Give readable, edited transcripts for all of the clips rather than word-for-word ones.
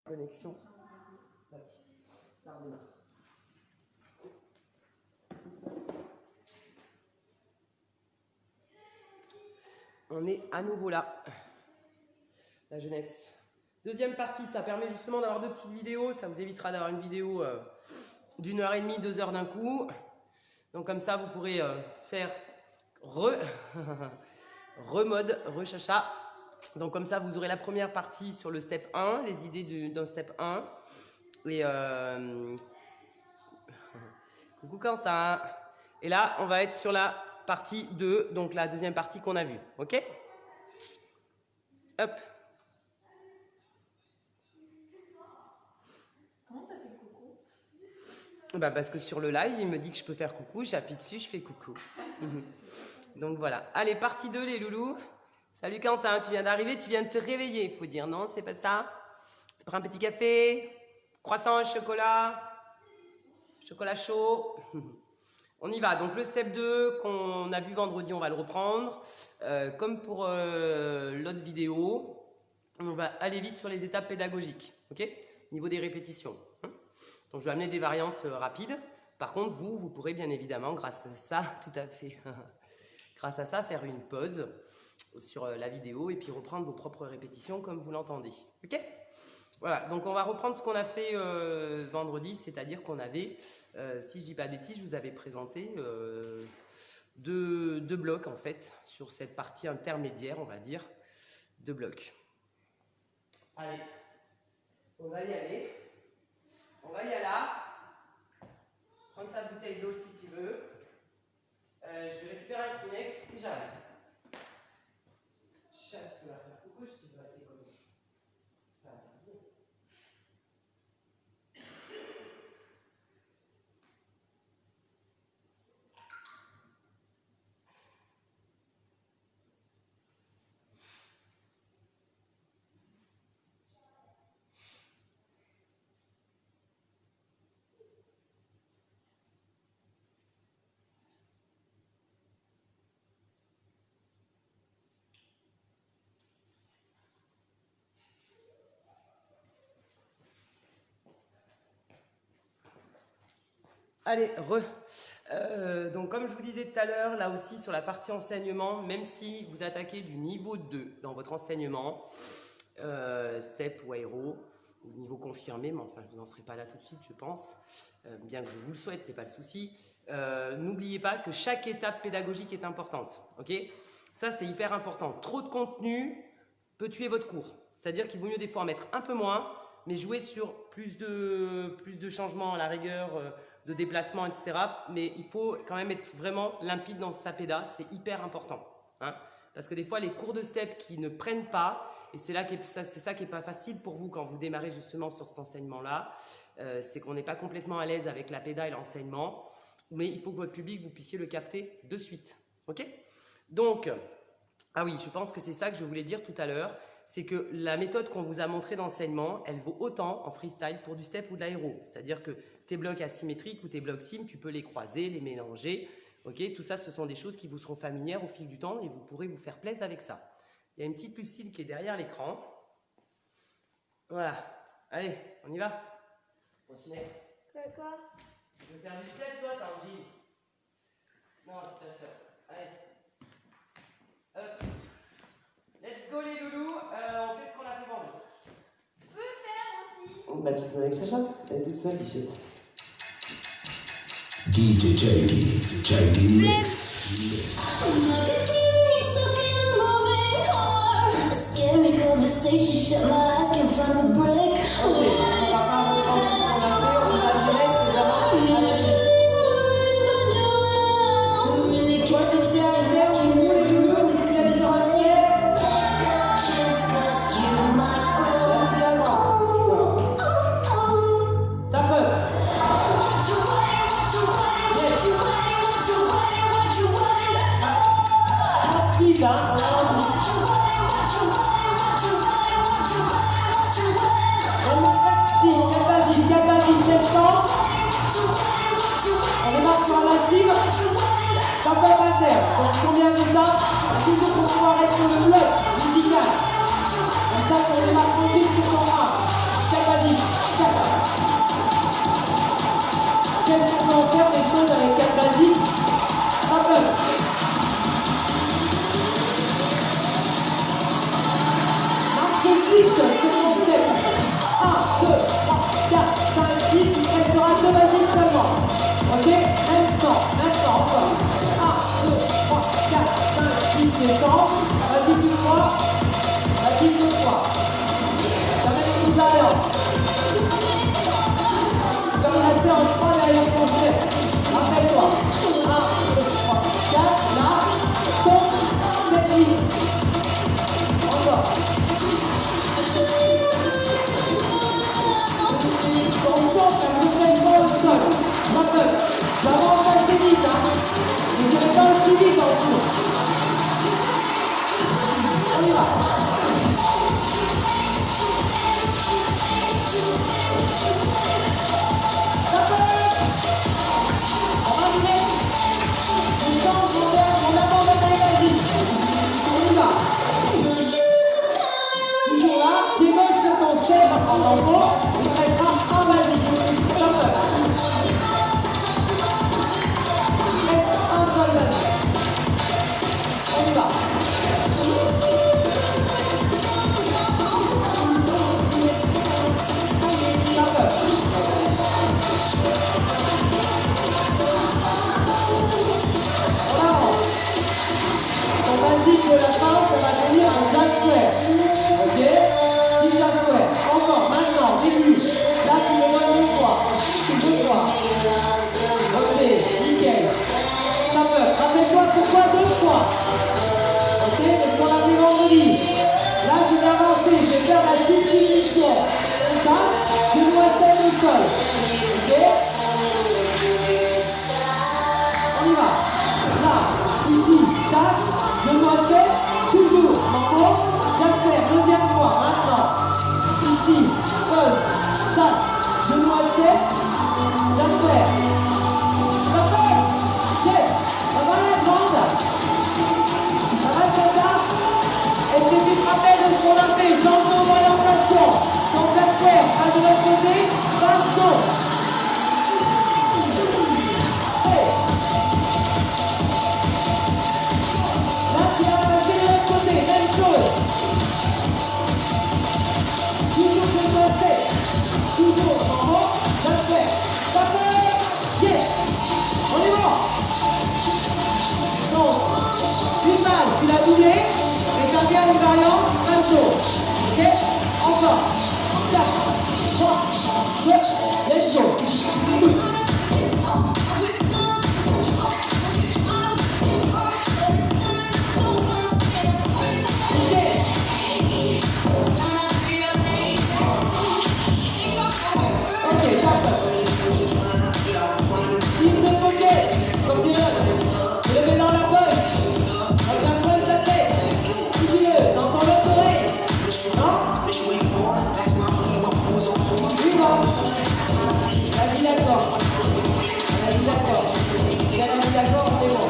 Connexion. Ça redémarre. On est à nouveau là. La jeunesse. Deuxième partie, ça permet justement d'avoir deux petites vidéos. Ça vous évitera d'avoir une vidéo d'1h30, 2 heures d'un coup. Donc comme ça, vous pourrez faire remode, rechacha. Donc comme ça, vous aurez la première partie sur le step 1, les idées d'un step 1. Et coucou Quentin. Et là, on va être sur la partie 2, donc la deuxième partie qu'on a vue. Ok? Hop. Comment t'as fait le coucou? Bah parce que sur le live, il me dit que je peux faire coucou, j'appuie dessus, je fais coucou. Donc voilà. Allez, partie 2 les loulous. Salut Quentin, tu viens d'arriver, tu viens de te réveiller, il faut dire. Non, c'est pas ça? Tu prends un petit café, croissant, chocolat chaud. On y va. Donc le step 2 qu'on a vu vendredi, on va le reprendre. Comme pour l'autre vidéo, on va aller vite sur les étapes pédagogiques. Ok? Niveau des répétitions. Donc je vais amener des variantes rapides. Par contre, vous pourrez bien évidemment, grâce à ça, tout à fait, grâce à ça, faire une pause sur la vidéo et puis reprendre vos propres répétitions comme vous l'entendez. Ok? Voilà, donc on va reprendre ce qu'on a fait vendredi, c'est-à-dire qu'on avait, si je dis pas de bêtises, je vous avais présenté deux blocs en fait, sur cette partie intermédiaire, on va dire, 2 blocs. Allez, on va y aller. On va y aller là. Prends ta bouteille d'eau si tu veux. Je vais récupérer un Kleenex et j'arrive. Chat, tu vas faire coucou si tu veux appeler comme ça. C'est pas interdit. Allez, donc comme je vous disais tout à l'heure, là aussi sur la partie enseignement, même si vous attaquez du niveau 2 dans votre enseignement, step ou aéro, ou niveau confirmé, mais enfin je n'en serai pas là tout de suite je pense, bien que je vous le souhaite, c'est pas le souci. N'oubliez pas que chaque étape pédagogique est importante, ok? Ça c'est hyper important. Trop de contenu peut tuer votre cours, c'est-à-dire qu'il vaut mieux des fois en mettre un peu moins, mais jouer sur plus de changements à la rigueur, de déplacement, etc. Mais il faut quand même être vraiment limpide dans sa péda, c'est hyper important. Hein, parce que des fois, les cours de step qui ne prennent pas, et c'est ça qui n'est pas facile pour vous quand vous démarrez justement sur cet enseignement-là, c'est qu'on n'est pas complètement à l'aise avec la péda et l'enseignement, mais il faut que votre public, vous puissiez le capter de suite. Ok? Donc, ah oui, je pense que c'est ça que je voulais dire tout à l'heure, c'est que la méthode qu'on vous a montrée d'enseignement, elle vaut autant en freestyle pour du step ou de l'aéro. C'est-à-dire que tes blocs asymétriques ou tes blocs sim, tu peux les croiser, les mélanger. Okay, tout ça, ce sont des choses qui vous seront familières au fil du temps et vous pourrez vous faire plaisir avec ça. Il y a une petite Lucille qui est derrière l'écran. Voilà. Allez, on y va. Continuez. Quoi? Tu veux faire du step, toi, Tanguy? Non, c'est ta soeur. Allez. Hop. Let's go les loulous, on fait ce qu'on a fait vendredi. Je peux le faire aussi. Bah tu peux avec Sacha, elle est toute seule, Bichette. DJ JD Mix. Scary conversation, shut my eyes, can't find the break. Ça peut pas faire. Donc combien de ça? Toujours pour pouvoir être sur le bloc musical. Comme ça, on est marqué sur ton bras. Détends. Vas-y, plus fort. Vas-y, plus fort. Ça va être tout à l'heure. Comme on a fait en 3 derrière ton chef. Rappelle-toi. 1, 2, 3, 4. Là. Tombe. 7, 8. Encore. Attention, ça ne vous fait pas au sol. Rappel. J'avance assez vite. Vous n'irez pas aussi vite en dessous. On y va. On va arriver. Je change mon avant-bataille, vas-y. On y va. Toujours là, pied gauche sur ton step en haut. Il restera un, vas-y. Stop. Il reste un seul, vas-y. On y va. De la fin, ça va devenir un jazz square. Ok? Petit jazz square. Encore, maintenant, début. Là, tu le vois 2 fois. 2 fois. Ok, nickel. Ça peut. Rappelle-toi pourquoi 2 fois. Ok? Parce qu'on a fait vendredi. Là, je vais avancer. Je vais faire la substitution. Ça, je dois faire le sol. Ok? On y va. Là, ici, tac. Je dois faire toujours en haut, j'accélère, deuxième fois, maintenant, ici, pause, ça, je dois faire, j'accélère, ça fait, yes, ça va la grande, ça va être là, est-ce que tu te rappelles de ce qu'on a fait, chanson d'orientation, ton j'accélère, pas de l'autre côté, chanson. Tu l'as doublé et tu as fait une variante, un tour. Ok? Encore. 4, 3, 2, let's go. Ok, parfait. Si vous êtes ok, continuez. Je le mets dans la poche. Dans ton autre oreille. Non? Oui, bon. Vas-y, d'accord. Vas-y, d'accord. Vas-y, d'accord, on est bon.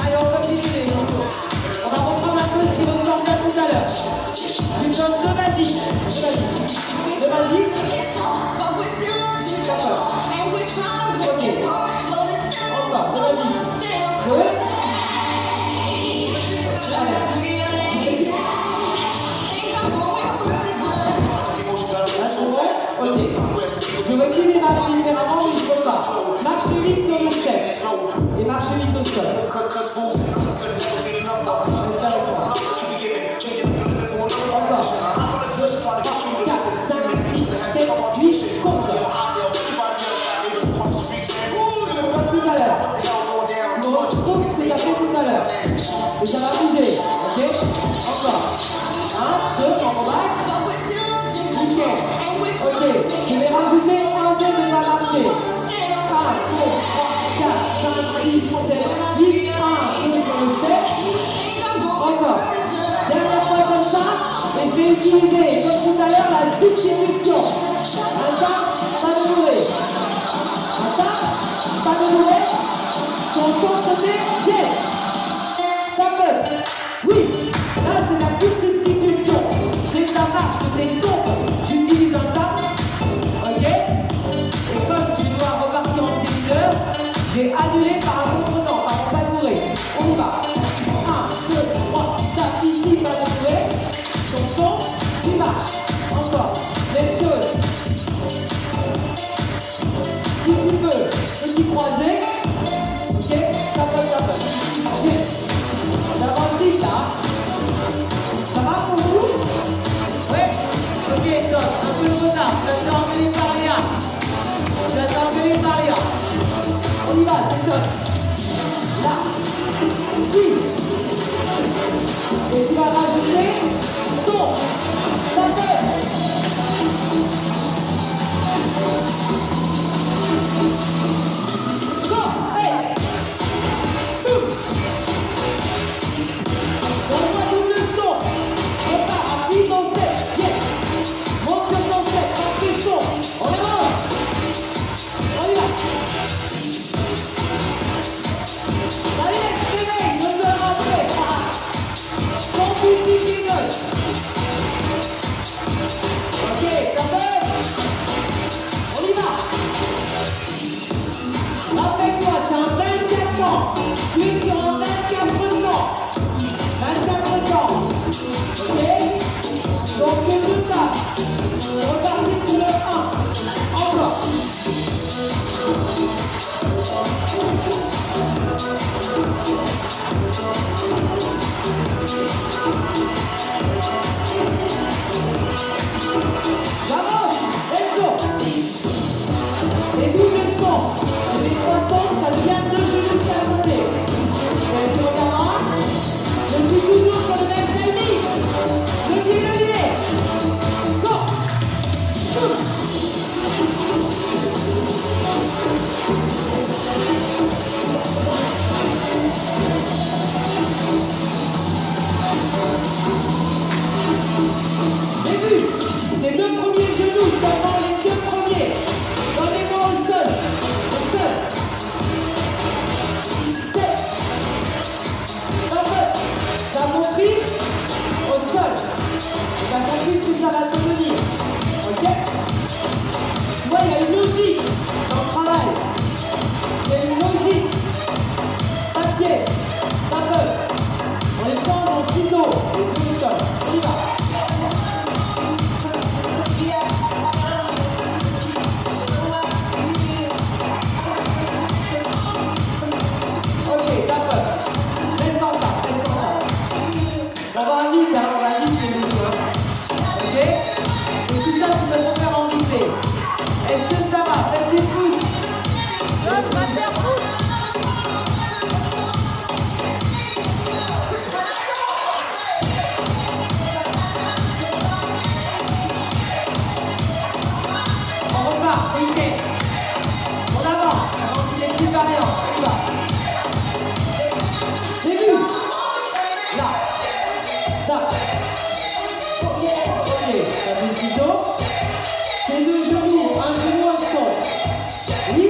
Allez, on continue. On va reprendre un peu ce qui ressemble à tout à l'heure. Tu me donnes 2 basiques. 2 basiques. D'accord. Ok. Encore, 2 basiques. 2. Ok. Je veux qu'il marche différemment, mais il ne faut pas. Marche vite sur le step. Et marche vite au sol. Encore. 1, 2, 3, 4, 5, 6, 7, 8, compte. Comme tout à l'heure. Le retrouve ce que tu as fait tout à l'heure. Et ça va bouger. Ok? Encore. 1, 2, on remarque. Nickel. Ok, je vais rajouter un peu de ma marché. 1, 2, 3, 4, 5, 6, 7, 8, 1, 2 sur le step. Encore. Dernière fois comme ça. Et je vais utiliser, comme tout à l'heure, la substitution. Un tas, pas de bourré. Un tas, pas de bourré. Sur ton côté, yes. Ça peut. Oui, là c'est la substitution. C'est que ça marche, que c'est sombre. J'utilise un tas. Ok. Et comme je dois repartir en débuteur, j'ai annulé par un contre-temps, par un pas de bourré. On y va. 1, 2, 3, 4, ici, pas de bourré. Ton son, tu marches. Encore. Un peu de retard, je vais te faire engueuler par Léa. Je vais te faire engueuler par Léa. On y va, c'est ça. Là. Oui. Et tu vas rajouter ton. Ta tête. Go. Allez. Donne-moi double son. Repars, appuie ton step. Yes. Monte sur ton step, appuie son. On avance. On y va. Allez, réveille, ne te rentrer. Ton petit jingle. Ok, ça fait. On y va. Rappelle-toi, c'est un 24 ans. Tu es sur un 24 ans. 24 ans. Ok? Donc que tout ça. Repartez sur le 1. Encore. Vamos, let's go. Les doubles sons, les 3 sons, ça devient 2 genoux qui a monté. Et tu regarderas, je suis toujours sur le même technique. Le pied. Go. J'ai vu, les 2 premiers genoux, seulement les 2 premiers. Dans les mains au sol. Au sol. 7. Ça a compris? Au sol. Ça a compris que ça va te venir. Ok? Tu vois, il y a une logique dans le travail. Il y a une logique. Pas de pied. Pas peur. On les change en ciseaux. Les 2 au sol. On y va. Ok, t'as peur. Laisse-moi ça, laisse-moi ça. On va vite, hein, on va vite les deux, hein. Ok? Et tout ça, tu peux le faire en vite. Est-ce que ça va? Faites des pouces. On va faire foutre. On repart, ok. On avance, avant qu'il ait plus variant. On y va. Début. Là. Tac. Ok, ça fait ciseaux. C'est 2 genoux, un genou, un son. Oui.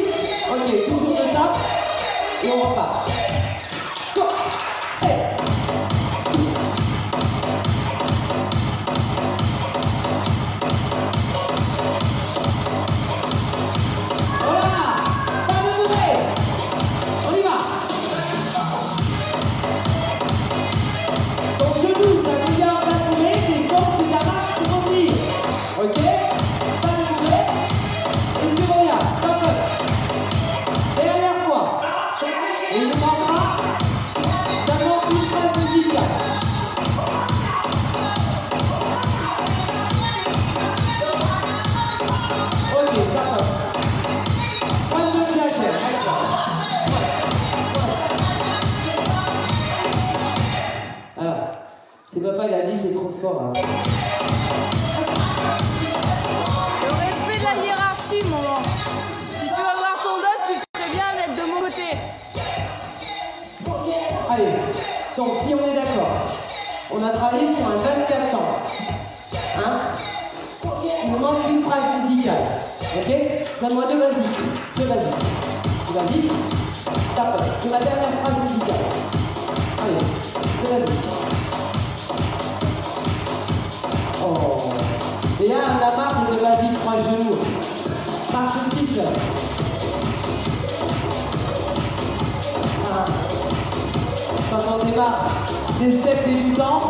Ok, toujours de tape. Et on repart. Go. Hey. Voilà. Pas de bourrée. On y va. Ton genou, ça veut dire pas de bourrée, tes jambes, tu la marches pour revenir. Ok? Pas de bourrée. Et tu reviens. Pas peur. Dernière fois. Et il nous manquera seulement une phrase musicale. Ok, pas peur. Point de viager, d'accord. Alors, si papa il a dit c'est trop fort. Hein. Le respect de la hiérarchie, maman. Si tu vas voir ton dos, tu ferais bien d'être de mon côté. Allez, donc si on est d'accord, on a travaillé sur un 24 ans. Hein? Il nous manque une phrase musicale. Ok? Donne-moi 2 vas-y. 2 vas-y. Tu vas vite. Tape. C'est ma dernière phrase musicale. Allez, 2 vas-y. Oh. Et là, on a marre de vas-y 3 genoux. Marche 6. Quand on démarre des steps débutants,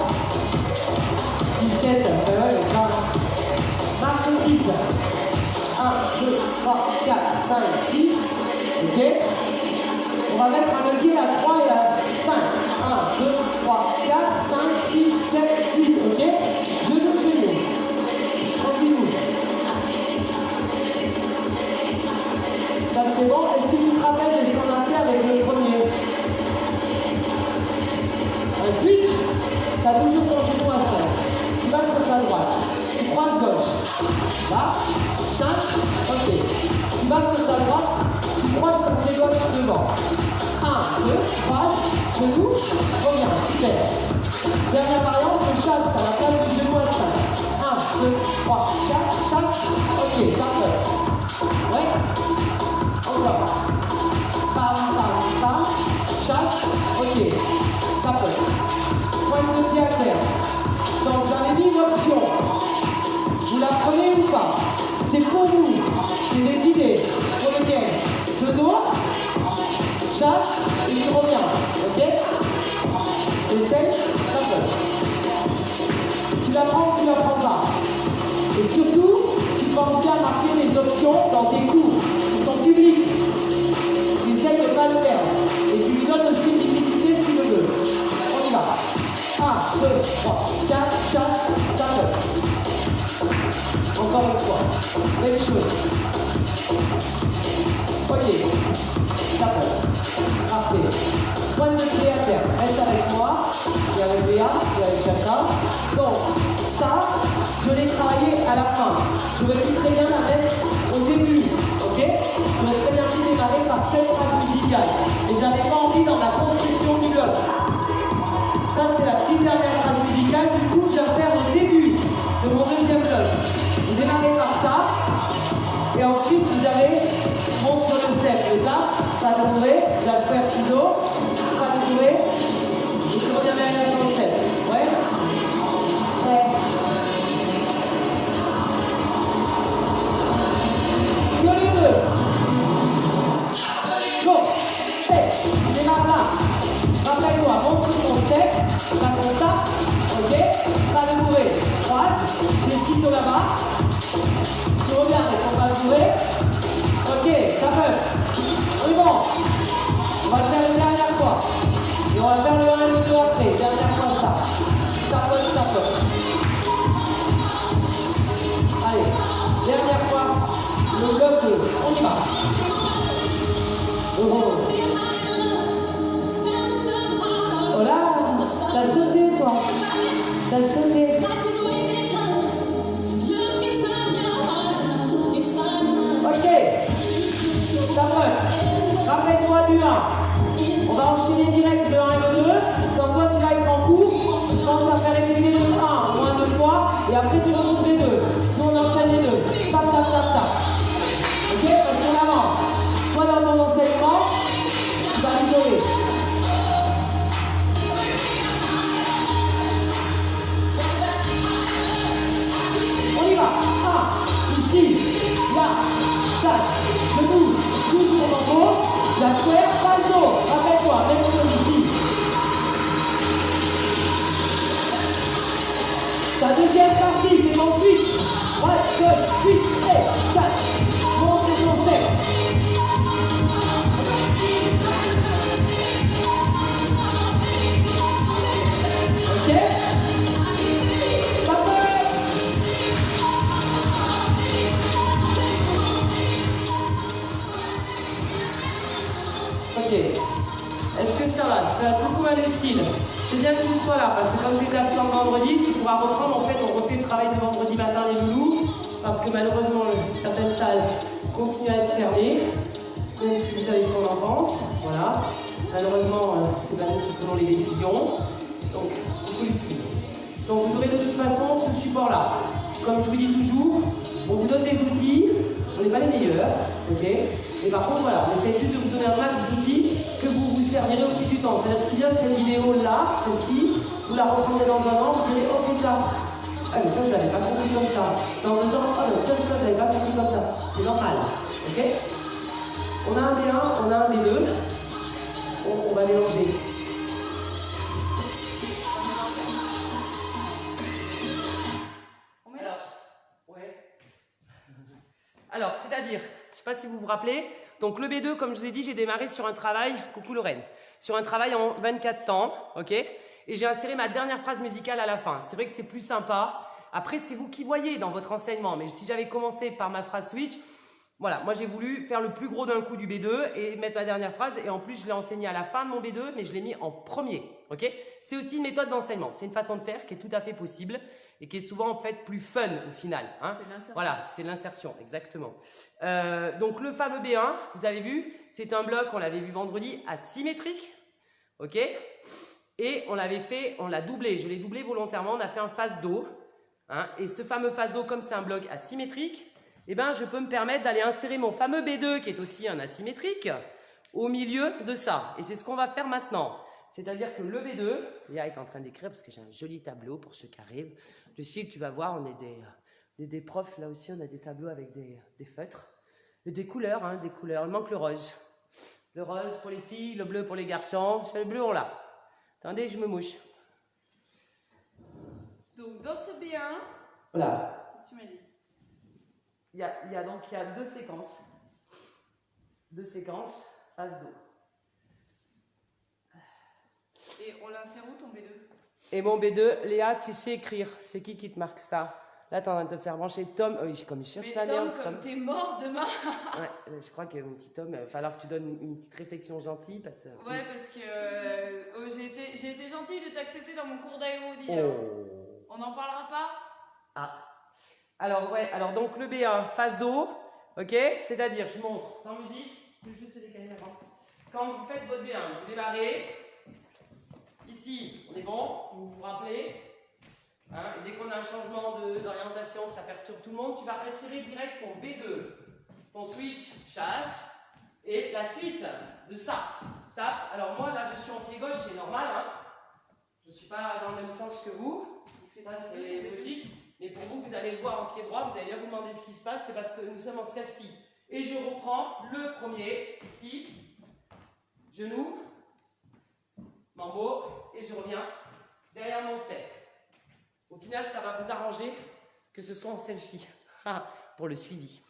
Bichette, ben ouais, mais ça. Marche 6. 1, 2, 3, 4, 5, 6. Ok? On va mettre un levier à 3 et à 5. 1, 2, 3, 4, 5, 6, 7, 8. Ok? Genou, genou. Tranquillou. 5, ok. Tu vas sur ta droite, tu croises ton pied gauche devant. 1, 2, passe, debout, reviens, super. Dernière variante, je chasse à la place du genou à 5. 1, 2, 3, 4, chasse, ok, parfait. Ouais, encore. Pam, pam, pam, chasse, ok, parfait. Point de pied à terre. Donc j'avais mis une option. Vous la prenez ou pas? C'est pour vous. C'est des idées pour lesquelles je dois, chasse et tu reviens. Ok? Essaye, ça peut. Tu la prends ou tu la prends pas? Et surtout, tu penses bien marquer les options dans tes cours, sur ton public. Tu essayes de ne pas le perdre. Et tu lui donnes aussi une difficulté s'il le veut. On y va. 1, 2, 3, 4, chasse, ça peut. Encore une fois. Même chose. Ok. Ça peut. Parfait. Point de pied à terre. Reste avec moi. Et avec Léa. Et avec chacun. Donc, ça, je l'ai travaillé à la fin. Je vais plus très bien la mettre au début. Ok? Je vais très bien démarrer par cette phrase musicale. Et j'avais pas envie dans la construction du bloc. Ça, c'est la petite dernière phrase musicale. Du coup, je vais faire au début de mon deuxième bloc. Vous démarrez par ça. Et ensuite, vous avez monte sur le step. Le tap, pas de bourrée. Vous allez faire ciseaux. Pas de bourrée. Et je reviens derrière dans le step. Ouais? Ouais. Que les deux. Go. Hey, démarre là. Rappelle-toi, monte sur ton step. Pas comme ça. Ok? Pas de bourrée. Droite. Les ciseaux là-bas. Tu reviens avec ton pas de bourrée. Ok, ça peut. On est bon. On va le faire une dernière fois. Et on va faire le 1 et le 2 après. Dernière fois ça. Ça peut, ça peut. Allez, dernière fois. Le bloc 2. On y va. Oh là, t'as sauté toi. T'as sauté. Ok. Ça peut. Rappelle-toi du 1. On va enchaîner direct le 1 et le 2. Comme toi, tu vas être en cours. Tu commences à faire répéter le 1 au moins 2 fois. Et après, tu remontes les 2. Nous, on enchaîne les 2. Tap, tap, tap, tap. Ok? Parce qu'on avance. Toi, dans ton enseignement, tu vas rigoler. On y va. 1. Ici. Là. 4. Debout. Toujours en haut. La square, pas le dos. Rappelle-toi, même chose ici. Ta deuxième partie, c'est mon switch. 1, 2, switch, et 4. Monte et ton step. Ok? Ça peut. Ok. Est-ce que ça va? Ça va beaucoup à Lucille. C'est bien que tu sois là, parce que comme tu étais absent vendredi, tu pourras reprendre. En fait, on refait le travail de vendredi matin des loulous, parce que malheureusement, certaines salles continuent à être fermées, même si vous savez ce qu'on en pense. Voilà. Malheureusement, c'est pas nous qui prenons les décisions. Donc, beaucoup ici. Donc, vous aurez de toute façon ce support-là. Comme je vous dis toujours, on vous donne des outils, on n'est pas les meilleurs, ok? Et par contre, voilà, on essaie juste de vous donner un max d'outils que vous vous servirez au fil du temps. C'est-à-dire si bien cette vidéo-là, celle-ci, vous la reprendrez dans un an, vous direz, oh putain, ah mais ça je l'avais pas compris comme ça. Dans 2 ans, oh non, tiens, ça je l'avais pas compris comme ça. C'est normal, ok? On a un B1, on a un B2, on va mélanger. Alors, c'est-à-dire, je ne sais pas si vous vous rappelez, donc le B2, comme je vous ai dit, j'ai démarré sur un travail, coucou Lorraine, sur un travail en 24 temps, ok? Et j'ai inséré ma dernière phrase musicale à la fin. C'est vrai que c'est plus sympa. Après, c'est vous qui voyez dans votre enseignement. Mais si j'avais commencé par ma phrase switch, voilà, moi j'ai voulu faire le plus gros d'un coup du B2 et mettre ma dernière phrase. Et en plus, je l'ai enseigné à la fin de mon B2, mais je l'ai mis en premier, ok? C'est aussi une méthode d'enseignement. C'est une façon de faire qui est tout à fait possible. et qui est souvent en fait plus fun au final. Hein. C'est l'insertion. Voilà, c'est l'insertion, exactement. Donc le fameux B1, vous avez vu, c'est un bloc, on l'avait vu vendredi, asymétrique, ok? Et on l'avait fait, on l'a doublé, je l'ai doublé volontairement, on a fait un face dos. Hein, et ce fameux face dos, comme c'est un bloc asymétrique, eh ben, je peux me permettre d'aller insérer mon fameux B2, qui est aussi un asymétrique, au milieu de ça. Et c'est ce qu'on va faire maintenant. C'est-à-dire que le B2, Léa est en train d'écrire parce que j'ai un joli tableau pour ceux qui arrivent. Lucille, tu vas voir, on est des profs, là aussi, on a des tableaux avec des feutres. Et des couleurs, hein, des couleurs. Il manque le rose. Le rose pour les filles, le bleu pour les garçons. C'est le bleu, on l'a. Attendez, je me mouche. Donc dans ce B1, Voilà. qu'est-ce que tu m'as dit? Il y a deux séquences. Deux séquences, face dos. Et on l'insère où ton B2? Et mon B2, Léa, tu sais écrire. C'est qui te marque ça? Là, t'es en train de te faire brancher Tom. Oui, comme il cherche la Mais Tom, merde. comme t'es mort demain. Ouais, je crois que mon petit Tom, il va falloir que tu donnes une petite réflexion gentille. Parce que... Ouais, parce que j'ai été gentille de t'accepter dans mon cours d'aéro d'hier. Oh. On n'en parlera pas? Ah. Alors, ouais, alors donc le B1, face dos, ok? C'est-à-dire, je montre sans musique, juste les caméras. Quand vous faites votre B1, vous démarrez. Ici, on est bon, si vous vous rappelez. Hein, et dès qu'on a un changement d'orientation, ça perturbe tout le monde. Tu vas insérer direct ton B2, ton switch chasse, et la suite de ça. Tape. Alors moi, là, je suis en pied gauche, c'est normal. Hein. Je ne suis pas dans le même sens que vous. Ça, c'est logique. Mais pour vous, vous allez le voir en pied droit. Vous allez bien vous demander ce qui se passe. C'est parce que nous sommes en selfie. Et je reprends le premier, ici. Genou. Mambo. Et je reviens derrière mon step. Au final, ça va vous arranger que ce soit en selfie. Pour le suivi.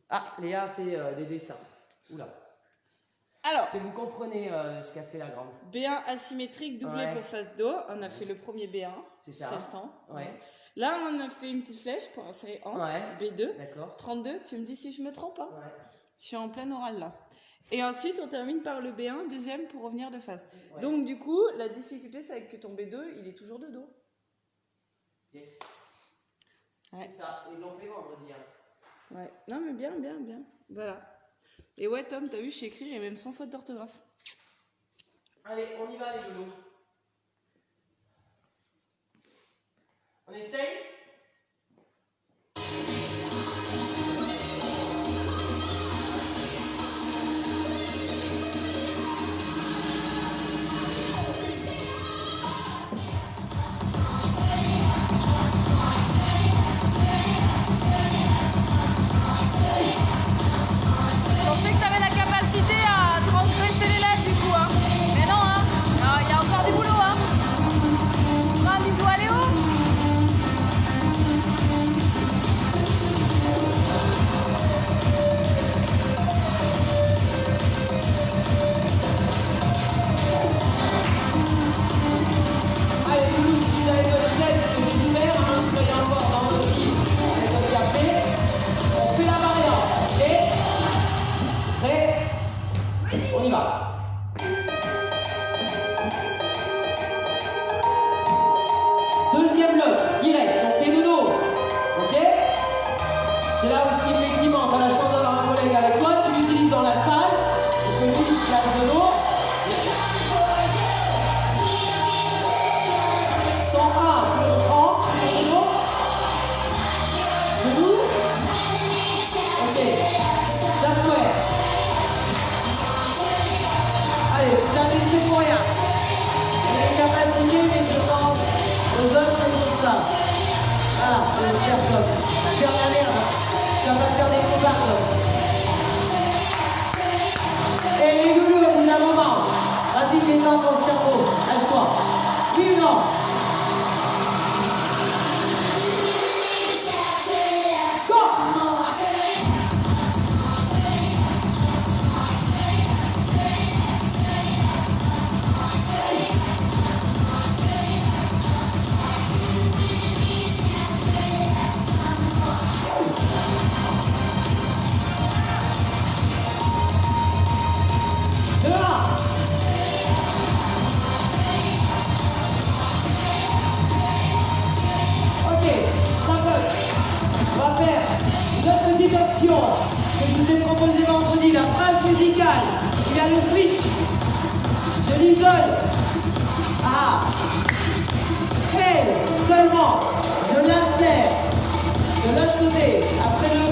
Ah, Léa a fait des dessins. Oula. Alors, Que vous comprenez ce qu'a fait la grande. B1 asymétrique doublé Ouais. pour face dos. On a fait le premier B1. C'est ça. 16 temps. Ouais. Là, on a fait une petite flèche pour insérer entre Ouais. B2. D'accord. 32, tu me dis si je me trompe pas. Ouais. Je suis en plein oral là. Et ensuite, on termine par le B1, deuxième pour revenir de face. Ouais. Donc, du coup, la difficulté, c'est que ton B2, il est toujours de dos. Yes. Ouais. C'est ça. Ils l'ont fait vendredi. Hein. Ouais. Non, mais bien, bien, bien. Voilà. Et ouais, Tom, t'as vu, je sais écrire et même sans faute d'orthographe. Allez, on y va les genoux. On essaye? Je pensais que t'avais la capacité à transgresser les lettres du coup, hein. Mais non, hein. Il y a encore du boulot, hein. Un bisou à Léo. Allez, Toulouse, vous avez votre tête que j'ai dû faire, hein, soyez encore dans votre lit avec votre café. On fait la variante, ok? Prêt? On y va. Deuxième bloc, direct, donc t'es de dos, ok? C'est là aussi, effectivement, t'as la chance d'avoir un collègue avec toi, tu l'utilises dans la salle, tu peux juste faire de dos. 101, tu le prends, de dos. Debout. Ok, that's way. Allez, jamais c'est pour rien. J'ai une capacité, mais je pense aux autres pour ça. Voilà, je vais faire ça. Faire la merde. Ça va faire des combats. Et les loulous, au bout d'un moment, vas-y, détends ton cerveau. Lâche-toi. Oui ou non? les options que je vous ai proposées vendredi, la phrase musicale, il y a le switch, je l'isole. Ah, elle seulement, je l'insère, je laisse tomber. Après le 1,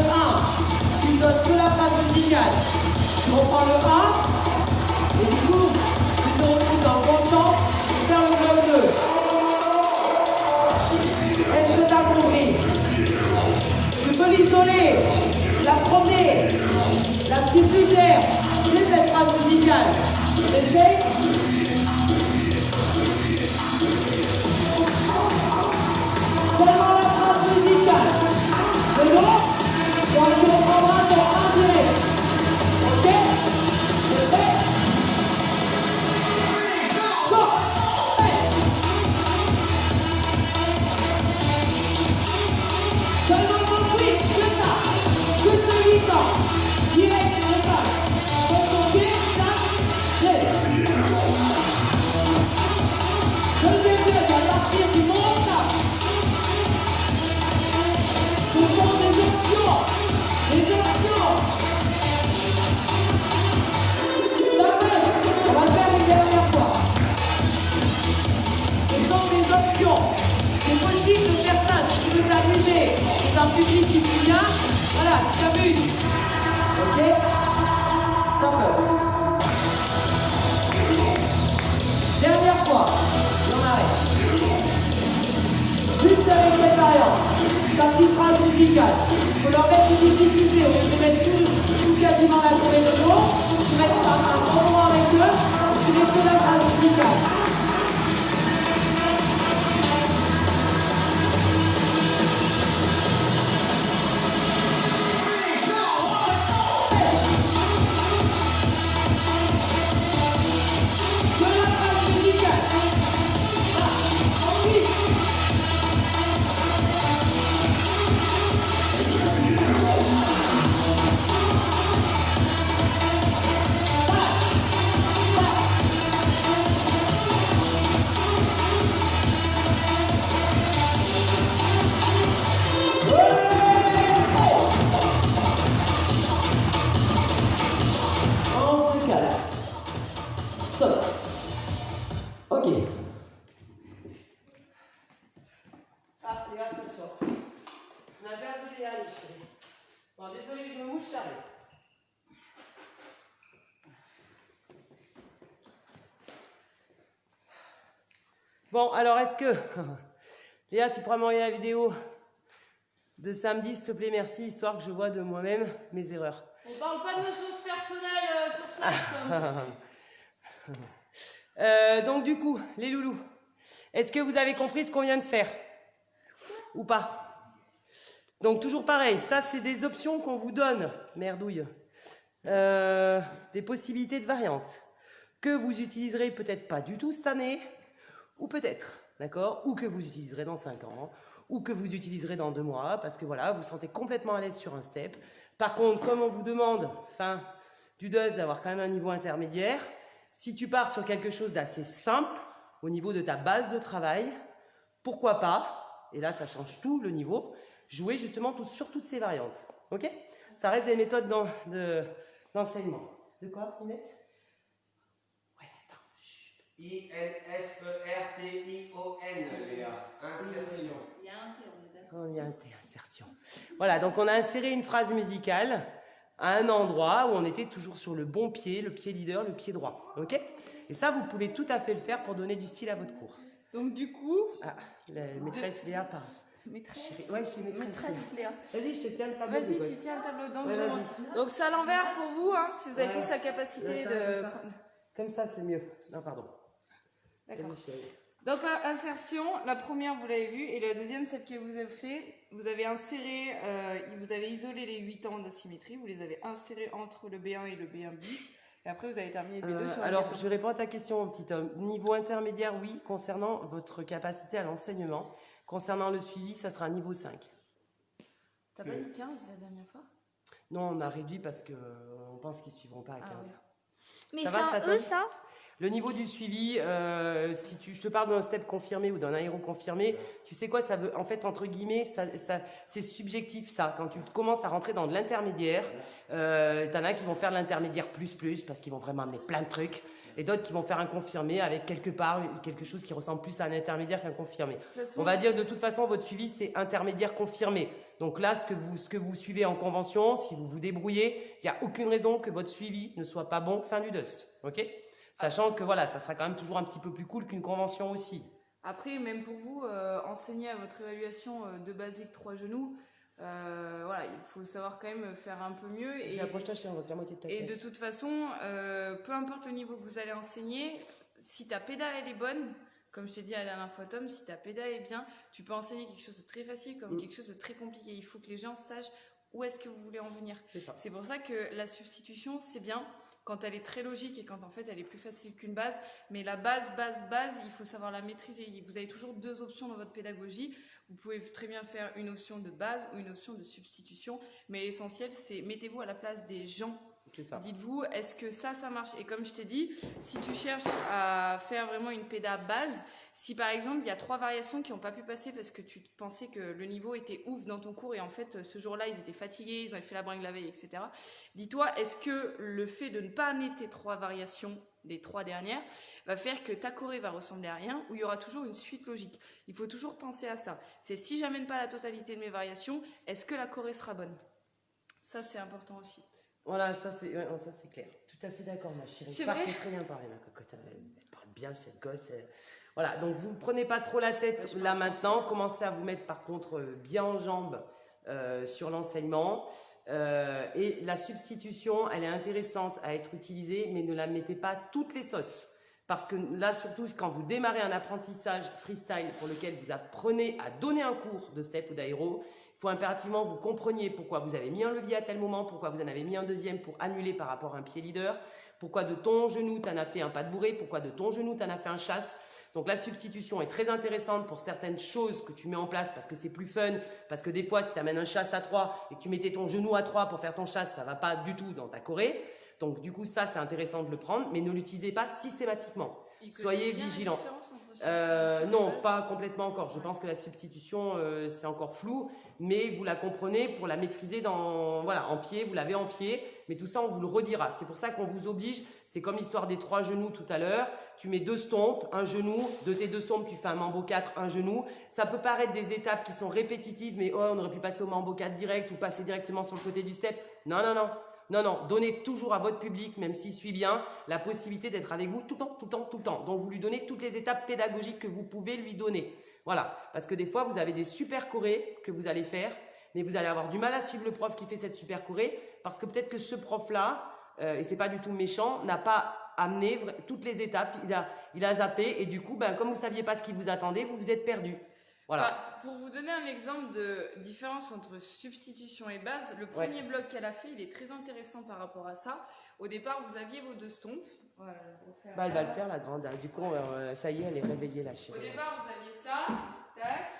tu me donnes que la phrase musicale. Je reprends le 1, et du coup, tu te retrouves dans le bon sens pour faire le bloc 2. Est-ce que tu as compris? Je peux l'isoler, la promener, la petite lumière, c'est cette phrase musicale. Essaye. Seulement la phrase musicale. C'est bon? Donc tu reprendras ton 1 direct. Ok? C'est prêt? Go! Seulement ton switch, que ça. Que ce 8 ans. Direct, je passe. Donc ton pied, ça, laisse. Deuxième bloc, à partir du montage. Ce sont des options. Des options. Ça passe. On va le faire une dernière fois. Ce sont des options. C'est possible de faire ça si tu veux t'amuser. C'est un public qui suit bien. Voilà, tu t'amuses. Ok? Top. Dernière fois. Et on arrête. Juste avec cette variante. Ta petite phrase musicale. Il faut leur mettre une difficulté. Au lieu de mettre tout quasiment la journée de jour, tu mets un bon moment avec eux, et tu mets que la phrase musicale. Que la phrase musicale. Ensuite. On se calme. Stop. Ok. Ah, les gars, c'est ça. On a perdu les halles, chérie. Bon, désolé, je me mouche, ça arrive. Bon, alors est-ce que... Léa, tu pourras m'envoyer la vidéo de samedi, s'il te plaît, merci, histoire que je vois de moi-même mes erreurs. On parle pas de nos choses personnelles sur Slack. Donc du coup, les loulous, est-ce que vous avez compris ce qu'on vient de faire? Ou pas? Donc toujours pareil, ça c'est des options qu'on vous donne, merdouille. Des possibilités de variantes que vous utiliserez peut-être pas du tout cette année, ou peut-être, d'accord? Ou que vous utiliserez dans 5 ans, ou que vous utiliserez dans 2 mois, parce que voilà, vous vous sentez complètement à l'aise sur un step. Par contre, comme on vous demande, fin du DUS, d'avoir quand même un niveau intermédiaire, si tu pars sur quelque chose d'assez simple, au niveau de ta base de travail, pourquoi pas, et là ça change tout le niveau, jouer justement sur toutes ces variantes. Ok? Ça reste des méthodes d'enseignement. De quoi, Inette? Ouais, attends. I-N-S-E-R-T-I-O-N, Léa. Insertion. Il y a un T, on est d'accord. Il y a un T, insertion. Voilà, donc on a inséré une phrase musicale à un endroit où on était toujours sur le bon pied, le pied leader, le pied droit. Ok? Et ça, vous pouvez tout à fait le faire pour donner du style à votre cours. Donc du coup, Ah, la maîtresse Léa parle. maîtresse, Ouais, je suis maîtresse. Léa. Vas-y, je te tiens le tableau. Vas-y, de tu tiens le tableau. Donc, Ouais, vas-y. donc c'est à l'envers pour vous, hein, si vous avez Ouais. tous la capacité Ouais, de... Comme ça, c'est mieux. Non, pardon. D'accord. Vas-y, chérie. Donc insertion, la première vous l'avez vue et la deuxième, celle que vous avez fait, vous avez inséré, vous avez isolé les 8 ans d'asymétrie, vous les avez insérés entre le B1 et le B1 bis et après vous avez terminé le B2 sur la Alors, carte. je réponds à ta question, mon petit homme. Niveau intermédiaire, oui, concernant votre capacité à l'enseignement. Concernant le suivi, ça sera niveau 5. T'as pas dit 15 la dernière fois? Non, on a réduit parce qu'on pense qu'ils ne suivront pas à 15. Mais Ça c'est va, un ça E, tombe ça? Le niveau du suivi, si je te parle d'un step confirmé ou d'un aéro confirmé, tu sais quoi, ça veut, en fait, entre guillemets, c'est subjectif ça. Quand tu commences à rentrer dans de l'intermédiaire, t'en as qui vont faire de l'intermédiaire plus parce qu'ils vont vraiment amener plein de trucs. Et d'autres qui vont faire un confirmé avec quelque chose qui ressemble plus à un intermédiaire qu'un confirmé. On va dire de toute façon, votre suivi, c'est intermédiaire confirmé. Donc là, ce que vous suivez en convention, si vous vous débrouillez, il n'y a aucune raison que votre suivi ne soit pas bon fin du dust. Ok ? Sachant que voilà, ça sera quand même toujours un petit peu plus cool qu'une convention aussi. Après, même pour vous, enseigner à votre évaluation de basique 3 genoux, voilà, il faut savoir quand même faire un peu mieux. Approche-toi, je tiens la moitié de ta tête. Et de toute façon, peu importe le niveau que vous allez enseigner, si ta péda elle est bonne, comme je t'ai dit la dernière fois Tom, si ta péda est bien, tu peux enseigner quelque chose de très facile comme quelque chose de très compliqué. Il faut que les gens sachent où est-ce que vous voulez en venir. C'est pour ça que la substitution, c'est bien quand elle est très logique et quand en fait elle est plus facile qu'une base. Mais la base, il faut savoir la maîtriser. Vous avez toujours 2 options dans votre pédagogie. Vous pouvez très bien faire une option de base ou une option de substitution. Mais l'essentiel, c'est mettez-vous à la place des gens. Dites-vous, est-ce que ça marche? Et comme je t'ai dit, si tu cherches à faire vraiment une péda base, si par exemple il y a 3 variations qui n'ont pas pu passer parce que tu pensais que le niveau était ouf dans ton cours et en fait ce jour-là ils étaient fatigués, ils avaient fait la bringue la veille, etc. Dis-toi, est-ce que le fait de ne pas amener tes 3 variations, les 3 dernières, va faire que ta choré va ressembler à rien ou il y aura toujours une suite logique? Il faut toujours penser à ça. C'est si j'amène pas la totalité de mes variations, est-ce que la choré sera bonne? Ça c'est important aussi. Voilà, ça c'est clair. Tout à fait d'accord, ma chérie. C'est vrai. vrai. Très bien parlé, ma cocotte. Elle parle bien, cette gosse. Voilà, donc vous ne prenez pas trop la tête là maintenant. Commencez à vous mettre par contre bien en jambes sur l'enseignement. Et la substitution, elle est intéressante à être utilisée, mais ne la mettez pas toutes les sauces. Parce que là, surtout, quand vous démarrez un apprentissage freestyle pour lequel vous apprenez à donner un cours de step ou d'aéro, il faut impérativement que vous compreniez pourquoi vous avez mis un levier à tel moment, pourquoi vous en avez mis un deuxième pour annuler par rapport à un pied leader, pourquoi de ton genou tu en as fait un pas de bourré, pourquoi de ton genou tu en as fait un chasse. Donc la substitution est très intéressante pour certaines choses que tu mets en place parce que c'est plus fun, parce que des fois si tu amènes un chasse à 3 et que tu mettais ton genou à 3 pour faire ton chasse, ça ne va pas du tout dans ta choré. Donc du coup ça c'est intéressant de le prendre, mais ne l'utilisez pas systématiquement. Soyez vigilants. Non, pas complètement encore. Je pense que la substitution, c'est encore flou, mais vous la comprenez pour la maîtriser en pied, vous l'avez en pied, mais tout ça, on vous le redira. C'est pour ça qu'on vous oblige, c'est comme l'histoire des 3 genoux tout à l'heure, tu mets 2 stompes, un genou, de tes 2 stompes, tu fais un mambo 4, un genou. Ça peut paraître des étapes qui sont répétitives, mais on aurait pu passer au mambo 4 direct ou passer directement sur le côté du step. Non. Non, donnez toujours à votre public, même s'il suit bien, la possibilité d'être avec vous tout le temps. Donc, vous lui donnez toutes les étapes pédagogiques que vous pouvez lui donner. Voilà, parce que des fois, vous avez des super chorés que vous allez faire, mais vous allez avoir du mal à suivre le prof qui fait cette super choré, parce que peut-être que ce prof-là, et c'est pas du tout méchant, n'a pas amené toutes les étapes, il a zappé, et du coup, comme vous ne saviez pas ce qui vous attendait, vous vous êtes perdu. Voilà. Pour vous donner un exemple de différence entre substitution et base, le premier bloc qu'elle a fait, il est très intéressant par rapport à ça. Au départ, vous aviez vos 2 stompes. Voilà, elle va le faire, la grande. Du coup, ça y est, elle est réveillée, la chérie. Au départ, vous aviez ça, tac,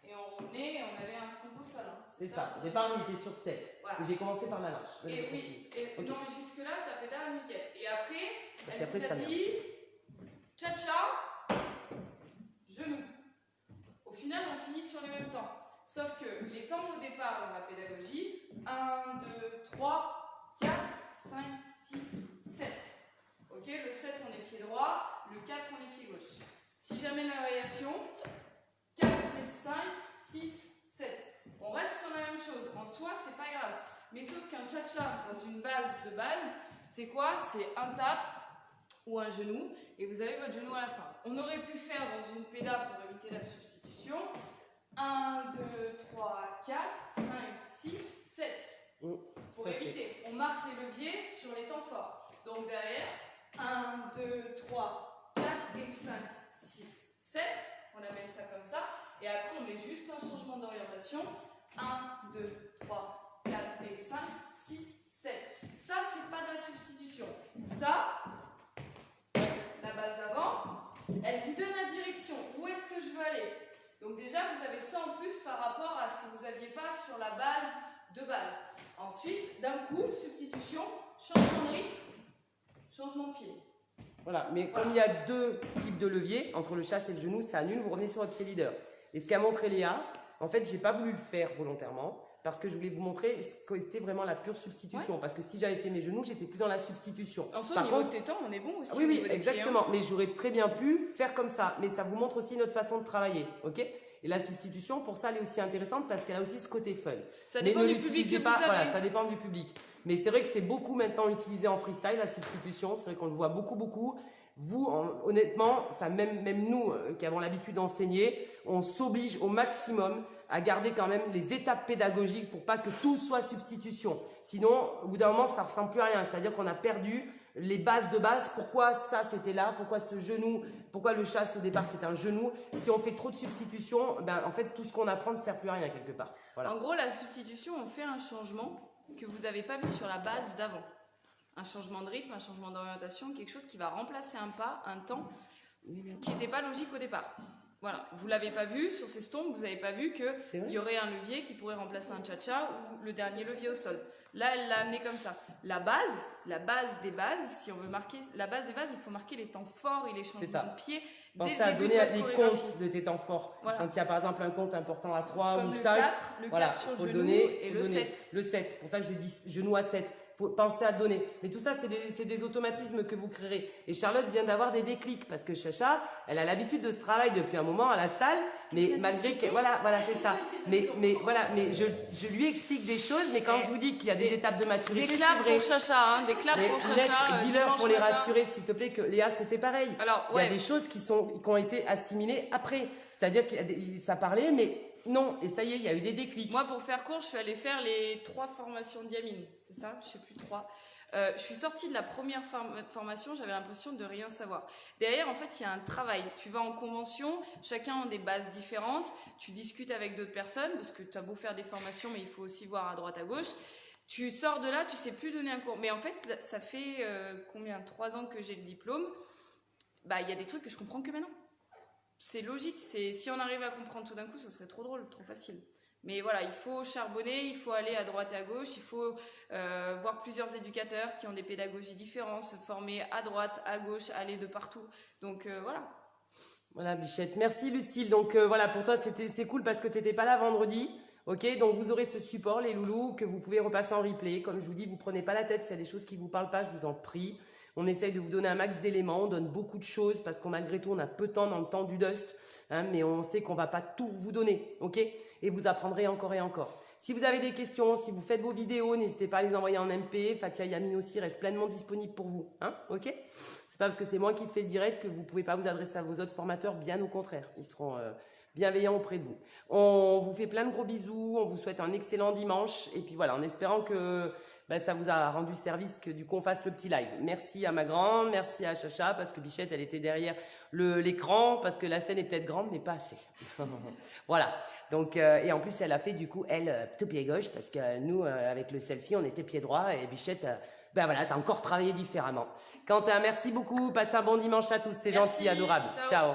et on revenait et on avait un stomp au sol. C'est ça. Au départ, on était sur step. Voilà. J'ai commencé par la marche. Et oui, okay. Non mais jusque-là, ta pédale nickel. Et après, elle vous ça a dit cha-cha, genou. Au final, on finit sur les mêmes temps. Sauf que les temps au départ dans la pédagogie, 1, 2, 3, 4, 5, 6, 7. Ok, le 7 on est pied droit, le 4 on est pied gauche. Si j'amène la variation, 4 et 5, 6, 7. On reste sur la même chose. En soi, c'est pas grave. Mais sauf qu'un cha-cha dans une base de base, c'est quoi? C'est un tap ou un genou et vous avez votre genou à la fin. On aurait pu faire dans une péda pour éviter la substitution 1, 2, 3, 4, 5, 6, 7. Pour éviter, on marque les leviers sur les temps forts. Donc derrière, 1, 2, 3, 4 et 5, 6, 7. On amène ça comme ça. Et après, on met juste un changement d'orientation. 1, 2, 3, 4 et 5, 6, 7. Ça, c'est pas de la substitution. Ça, la base d'avant, elle vous donne la direction. Où est-ce que je veux aller? Donc déjà, vous avez ça en plus par rapport à ce que vous n'aviez pas sur la base de base. Ensuite, d'un coup, substitution, changement de rythme, changement de pied. Voilà, mais comme il y a deux types de leviers, entre le chasse et le genou, ça annule, vous revenez sur votre pied leader. Et ce qu'a montré Léa, en fait, j'ai pas voulu le faire volontairement, parce que je voulais vous montrer ce qu'était vraiment la pure substitution. Parce que si j'avais fait mes genoux, j'étais plus dans la substitution. En soi, Par au niveau contre, de tes temps, on est bon aussi. oui, au oui, niveau des exactement. Mais j'aurais très bien pu faire comme ça. Mais ça vous montre aussi notre façon de travailler, ok? Et la substitution, pour ça, elle est aussi intéressante parce qu'elle a aussi ce côté fun. Ça mais dépend ne du public l'utilisez que pas, vous avez. voilà, ça dépend du public. Mais c'est vrai que c'est beaucoup maintenant utilisé en freestyle, la substitution. C'est vrai qu'on le voit beaucoup, beaucoup. Vous, honnêtement, enfin même nous qui avons l'habitude d'enseigner, on s'oblige au maximum à garder quand même les étapes pédagogiques pour pas que tout soit substitution. Sinon, au bout d'un moment, ça ressemble plus à rien. C'est-à-dire qu'on a perdu les bases de base. Pourquoi ça c'était là? Pourquoi ce genou? Pourquoi le chasse au départ c'est un genou? Si on fait trop de substitution, ben en fait tout ce qu'on apprend ne sert plus à rien quelque part. Voilà. En gros, la substitution, on fait un changement que vous n'avez pas vu sur la base d'avant. Un changement de rythme, un changement d'orientation, quelque chose qui va remplacer un pas, un temps qui n'était pas logique au départ. Voilà, vous l'avez pas vu sur ces stompes, vous n'avez pas vu qu'il y aurait un levier qui pourrait remplacer un cha-cha ou le dernier levier au sol. Là, elle l'a amené comme ça. La base des bases, si on veut marquer la base des bases, il faut marquer les temps forts et les changements de pied. Pensez à donner les comptes de tes temps forts. Voilà. Quand il y a par exemple un compte important à 3 comme ou le 5, 4, le 4 voilà, sur le faut genou donner, et faut le donner. 7. Le 7, c'est pour ça que j'ai dit genou à 7. Faut penser à donner. Mais tout ça, c'est des automatismes que vous créerez. Et Charlotte vient d'avoir des déclics parce que Chacha, elle a l'habitude de ce travail depuis un moment à la salle, mais malgré que, voilà, c'est ça. Mais je lui explique des choses, mais quand je vous dis qu'il y a des étapes de maturité, Des c'est claps vrai. pour Chacha, hein, des claps pour Chacha. Dis-leur pour les dimanche matin. rassurer, s'il te plaît, que Léa, c'était pareil. Alors, il y a des choses qui ont été assimilées après. C'est-à-dire que ça parlait, mais non. Et ça y est, il y a eu des déclics. Moi, pour faire court, je suis allée faire les 3 formations Diamine. C'est ça? Je sais plus, 3. Je suis sortie de la première formation, j'avais l'impression de rien savoir. Derrière, en fait, il y a un travail. Tu vas en convention, chacun a des bases différentes. Tu discutes avec d'autres personnes, parce que tu as beau faire des formations, mais il faut aussi voir à droite, à gauche. Tu sors de là, tu sais plus donner un cours. Mais en fait, ça fait 3 ans que j'ai le diplôme. Bah, il y a des trucs que je comprends que maintenant. C'est logique. Si on arrive à comprendre tout d'un coup, ce serait trop drôle, trop facile. Mais voilà, il faut charbonner, il faut aller à droite et à gauche, il faut voir plusieurs éducateurs qui ont des pédagogies différentes, se former à droite, à gauche, aller de partout. Donc voilà. Voilà, Bichette. Merci, Lucille. Donc voilà, pour toi, c'est cool parce que tu n'étais pas là vendredi. Ok, donc vous aurez ce support, les loulous, que vous pouvez repasser en replay. Comme je vous dis, vous prenez pas la tête s'il y a des choses qui vous parlent pas, je vous en prie. On essaye de vous donner un max d'éléments, on donne beaucoup de choses parce qu'on malgré tout, on a peu de temps dans le temps du Dust, hein, mais on sait qu'on va pas tout vous donner, ok? Et vous apprendrez encore et encore. Si vous avez des questions, si vous faites vos vidéos, n'hésitez pas à les envoyer en MP. Fatia Yamine aussi reste pleinement disponible pour vous, hein, ok? C'est pas parce que c'est moi qui fais le direct que vous pouvez pas vous adresser à vos autres formateurs, bien au contraire. Ils seront bienveillants auprès de vous. On vous fait plein de gros bisous, on vous souhaite un excellent dimanche et puis voilà, en espérant que ça vous a rendu service, que du coup on fasse le petit live. Merci à ma grande, merci à Chacha parce que Bichette elle était derrière l'écran parce que la scène est peut-être grande mais pas assez. Voilà, donc et en plus elle a fait du coup elle tout pied gauche parce que nous avec le selfie on était pied droit et Bichette ben voilà, t'as encore travaillé différemment. Quentin, merci beaucoup, passez un bon dimanche à tous, c'est gentil, adorable. Ciao.